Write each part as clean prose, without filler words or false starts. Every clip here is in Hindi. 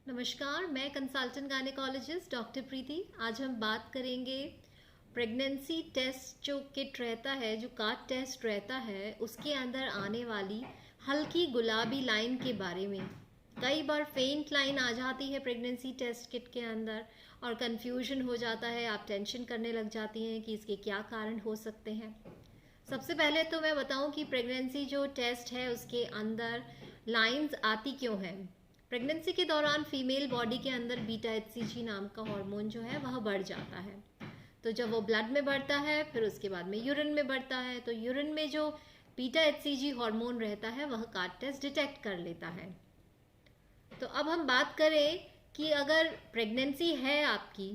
नमस्कार, मैं कंसल्टेंट गायनेकोलॉजिस्ट डॉक्टर प्रीति। आज हम बात करेंगे प्रेगनेंसी टेस्ट जो किट रहता है, जो कार्ड टेस्ट रहता है, उसके अंदर आने वाली हल्की गुलाबी लाइन के बारे में। कई बार फेंट लाइन आ जाती है प्रेगनेंसी टेस्ट किट के अंदर और कंफ्यूजन हो जाता है, आप टेंशन करने लग जाती हैं कि इसके क्या कारण हो सकते हैं। सबसे पहले तो मैं बताऊं कि प्रेगनेंसी जो टेस्ट है उसके अंदर लाइंस आती क्यों हैं। प्रेगनेंसी के दौरान फीमेल बॉडी के अंदर बीटा एचसीजी नाम का हार्मोन जो है वह बढ़ जाता है। तो जब वो ब्लड में बढ़ता है फिर उसके बाद में यूरिन में बढ़ता है, तो यूरिन में जो बीटा एचसीजी हार्मोन रहता है वह कार्ड टेस्ट डिटेक्ट कर लेता है। तो अब हम बात करें कि अगर प्रेगनेंसी है आपकी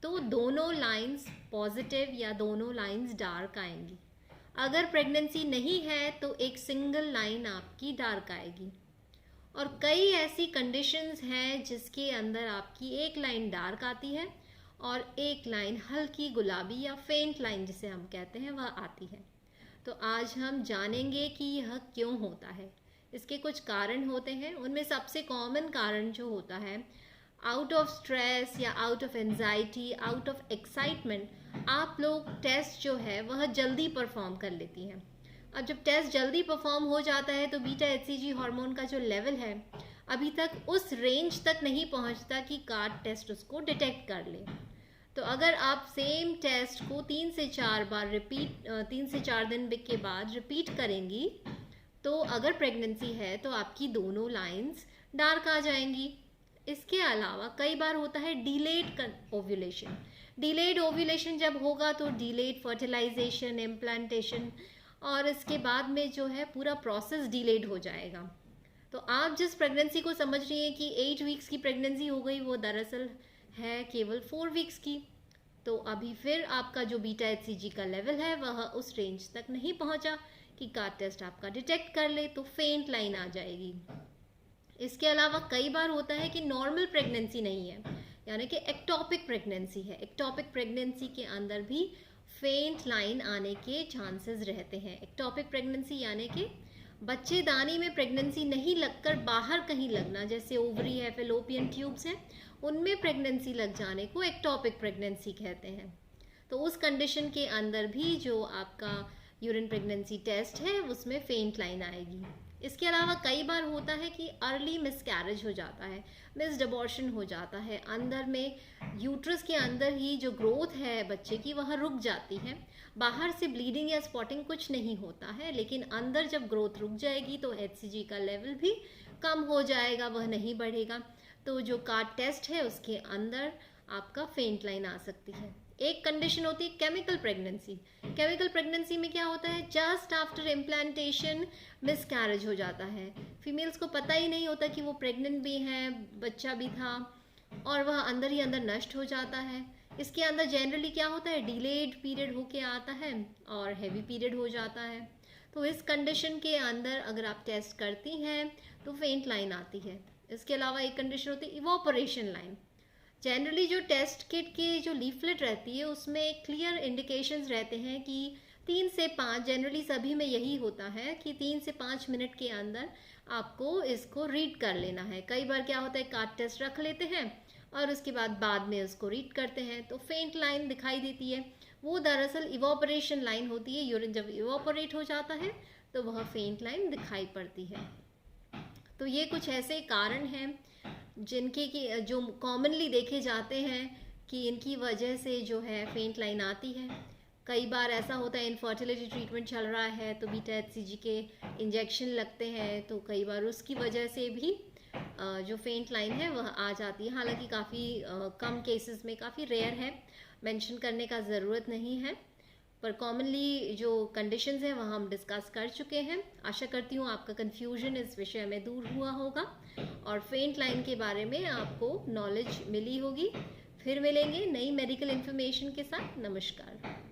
तो दोनों लाइंस पॉजिटिव या दोनों लाइंस डार्क आएंगी। अगर प्रेगनेंसी नहीं है तो एक सिंगल लाइन आपकी डार्क आएगी। और कई ऐसी कंडीशंस हैं जिसके अंदर आपकी एक लाइन डार्क आती है और एक लाइन हल्की गुलाबी या फेंट लाइन जिसे हम कहते हैं वह आती है। तो आज हम जानेंगे कि यह क्यों होता है। इसके कुछ कारण होते हैं, उनमें सबसे कॉमन कारण जो होता है, आउट ऑफ स्ट्रेस या out of anxiety, out of excitement आप लोग टेस्ट जो है वह जल्दी परफॉर्म कर लेती हैं। अब जब टेस्ट जल्दी परफॉर्म हो जाता है तो बीटा एचसीजी हार्मोन का जो लेवल है अभी तक उस रेंज तक नहीं पहुंचता कि कार्ड टेस्ट उसको डिटेक्ट कर ले। तो अगर आप सेम टेस्ट को 3 से 4 दिन के बाद रिपीट करेंगी तो अगर प्रेगनेंसी है तो आपकी दोनों लाइंस डार्क आ जाएंगी। इसके अलावा कई बार होता है डिलेड ओव्यूलेशन। डिलेड ओव्यूलेशन जब होगा तो डिलेड फर्टिलाइजेशन, इम्प्लांटेशन और इसके बाद में जो है पूरा प्रोसेस डिलेड हो जाएगा। तो आप जिस प्रेगनेंसी को समझ रही हैं कि 8 वीक्स की प्रेगनेंसी हो गई, वो दरअसल है केवल 4 वीक्स की। तो अभी फिर आपका जो बीटा एचसीजी का लेवल है वह उस रेंज तक नहीं पहुंचा कि कार्ड टेस्ट आपका डिटेक्ट कर ले, तो फेंट लाइन आ जाएगी। इसके अलावा कई बार होता है कि नॉर्मल प्रेगनेंसी नहीं है, यानी कि एक्टोपिक प्रेगनेंसी है। एक्टोपिक प्रेगनेंसी के अंदर भी फेंट लाइन आने के चांसेस रहते हैं। एक्टोपिक प्रेगनेंसी यानी कि बच्चेदानी में प्रेगनेंसी नहीं लगकर बाहर कहीं लगना, जैसे ओवरी है, फेलोपियन ट्यूब्स हैं, उनमें प्रेगनेंसी लग जाने को एक्टोपिक प्रेगनेंसी कहते हैं। तो उस कंडीशन के अंदर भी जो आपका यूरिन प्रेगनेंसी टेस्ट है उसमें फेंट लाइन आएगी। इसके अलावा कई बार होता है कि अर्ली मिसकैरेज हो जाता है, मिस्ड अबॉर्शन हो जाता है। अंदर में यूट्रस के अंदर ही जो ग्रोथ है बच्चे की वह रुक जाती है। बाहर से ब्लीडिंग या स्पॉटिंग कुछ नहीं होता है, लेकिन अंदर जब ग्रोथ रुक जाएगी तो एचसीजी का लेवल भी कम हो जाएगा, वह नहीं बढ़ेगा। तो जो कार्ड टेस्ट है उसके अंदर आपका फेंट लाइन आ सकती है। एक कंडीशन होती है केमिकल प्रेगनेंसी। केमिकल प्रेगनेंसी में क्या होता है, जस्ट आफ्टर इम्प्लांटेशन मिसकैरेज हो जाता है। फीमेल्स को पता ही नहीं होता कि वो प्रेग्नेंट भी हैं, बच्चा भी था, और वह अंदर ही अंदर नष्ट हो जाता है। इसके अंदर जनरली क्या होता है, डिलेड पीरियड होके आता है और हैवी पीरियड हो जाता है। तो इस कंडीशन के अंदर अगर आप टेस्ट करती हैं तो फेंट लाइन आती है। इसके अलावा एक कंडीशन होती है इवोपरेशन लाइन। जनरली जो टेस्ट किट की जो लीफलेट रहती है उसमें क्लियर इंडिकेशंस रहते हैं कि 3 से 5, जनरली सभी में यही होता है कि 3 से 5 मिनट के अंदर आपको इसको रीड कर लेना है। कई बार क्या होता है, कार्ड टेस्ट रख लेते हैं और उसके बाद में उसको रीड करते हैं तो फेंट लाइन दिखाई देती है। वो दरअसल इवोपरेशन लाइन होती है। यूरिन जब इवोपरेट हो जाता है तो वह फेंट लाइन दिखाई पड़ती है। तो ये कुछ ऐसे कारण हैं जिनके की जो कॉमनली देखे जाते हैं कि इनकी वजह से जो है फेंट लाइन आती है। कई बार ऐसा होता है इनफर्टिलिटी ट्रीटमेंट चल रहा है तो बीटा एचसीजी के इंजेक्शन लगते हैं, तो कई बार उसकी वजह से भी जो फेंट लाइन है वह आ जाती है। हालांकि काफ़ी कम केसेस में, काफ़ी रेयर है, मेंशन करने का ज़रूरत नहीं है, पर कॉमनली जो कंडीशंस हैं वह हम डिस्कस कर चुके हैं। आशा करती हूँ आपका कन्फ्यूजन इस विषय में दूर हुआ होगा और फेंट लाइन के बारे में आपको नॉलेज मिली होगी। फिर मिलेंगे नई मेडिकल इन्फॉर्मेशन के साथ। नमस्कार।